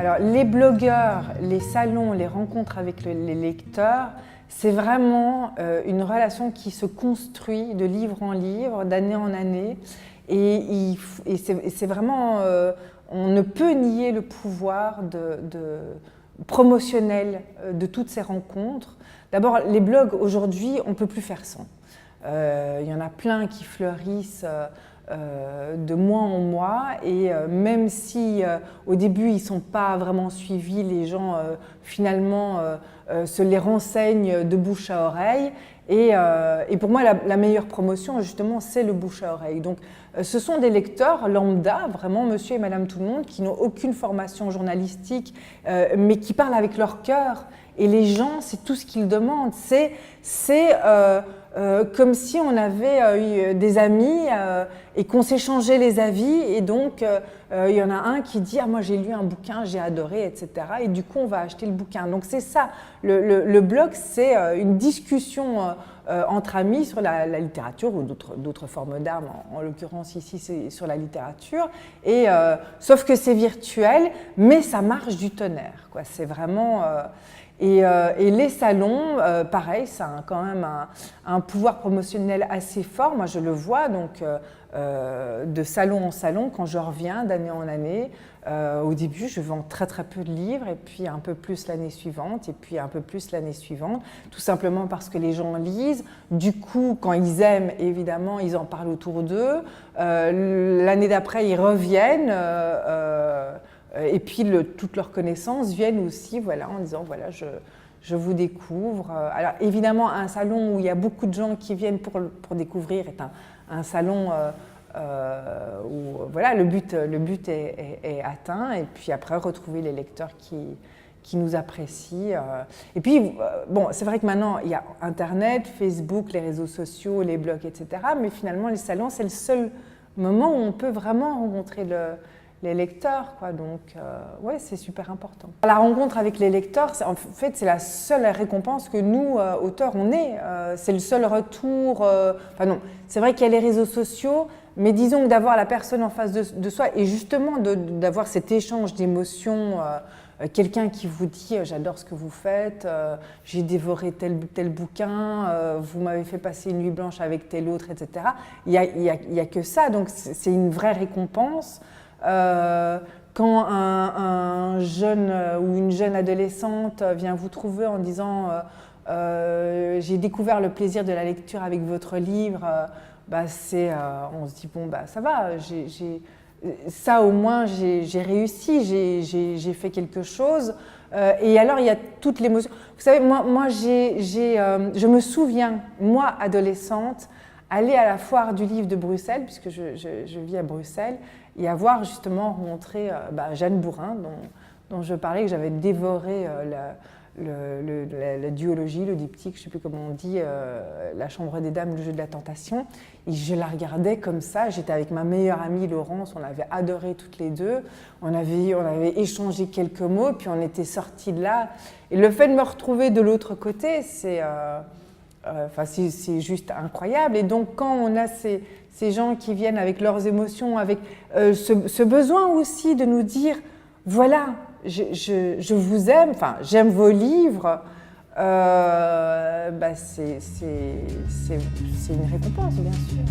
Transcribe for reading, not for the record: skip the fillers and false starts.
Alors les blogueurs, les salons, les rencontres avec les lecteurs, c'est vraiment une relation qui se construit de livre en livre, d'année en année. Et c'est vraiment, on ne peut nier le pouvoir promotionnel de toutes ces rencontres. D'abord, les blogs aujourd'hui, on ne peut plus faire sans. Il y en a plein qui fleurissent de mois en mois et même si au début ils ne sont pas vraiment suivis, les gens finalement se les renseignent de bouche à oreille et pour moi la meilleure promotion justement c'est le bouche à oreille. Donc ce sont des lecteurs lambda, vraiment monsieur et madame tout le monde qui n'ont aucune formation journalistique mais qui parlent avec leur cœur et les gens c'est tout ce qu'ils demandent, c'est comme si on avait eu des amis et qu'on s'échangeait les avis et donc il y en a un qui dit « Ah, moi j'ai lu un bouquin, j'ai adoré, etc. » Et du coup on va acheter le bouquin. Donc c'est ça, le blog c'est une discussion entre amis sur la littérature ou d'autres formes d'art, en l'occurrence ici c'est sur la littérature, et, sauf que c'est virtuel mais ça marche du tonnerre, quoi. C'est vraiment… Et les salons, pareil, ça a quand même un pouvoir promotionnel assez fort. Moi, je le vois donc de salon en salon quand je reviens d'année en année. Au début, je vends très très peu de livres et puis un peu plus l'année suivante et puis un peu plus l'année suivante, tout simplement parce que les gens lisent. Du coup, quand ils aiment, évidemment, ils en parlent autour d'eux. L'année d'après, ils reviennent. Et puis toutes leurs connaissances viennent aussi voilà, en disant voilà, je vous découvre. Alors évidemment, un salon où il y a beaucoup de gens qui viennent pour découvrir est un salon où voilà, le but est atteint. Et puis après, retrouver les lecteurs qui nous apprécient. Et puis, bon, c'est vrai que maintenant, il y a Internet, Facebook, les réseaux sociaux, les blogs, etc. Mais finalement, les salons, c'est le seul moment où on peut vraiment rencontrer les lecteurs, quoi. Donc, ouais, c'est super important. La rencontre avec les lecteurs, en fait, c'est la seule récompense que nous, auteurs, on ait. C'est le seul retour. Enfin non, c'est vrai qu'il y a les réseaux sociaux, mais disons que d'avoir la personne en face de soi et justement d'avoir cet échange d'émotions, quelqu'un qui vous dit « j'adore ce que vous faites, j'ai dévoré tel bouquin, vous m'avez fait passer une nuit blanche avec tel autre, etc. » Il y a que ça, donc c'est une vraie récompense. Quand un jeune ou une jeune adolescente vient vous trouver en disant j'ai découvert le plaisir de la lecture avec votre livre, bah on se dit bon bah ça va, ça au moins j'ai réussi, j'ai fait quelque chose. Et alors il y a toute l'émotion. Vous savez, moi je me souviens, moi adolescente, aller à la foire du livre de Bruxelles, puisque je vis à Bruxelles, et avoir justement rencontré Jeanne Bourrin, dont je parlais, que j'avais dévoré la duologie, le diptyque, je ne sais plus comment on dit, La Chambre des Dames, le jeu de la tentation. Et je la regardais comme ça, j'étais avec ma meilleure amie Laurence, on avait adoré toutes les deux, on avait échangé quelques mots, puis on était sortis de là. Et le fait de me retrouver de l'autre côté, c'est juste incroyable. Et donc quand on a ces gens qui viennent avec leurs émotions, avec ce besoin aussi de nous dire voilà, je vous aime, enfin j'aime vos livres, c'est une récompense bien sûr.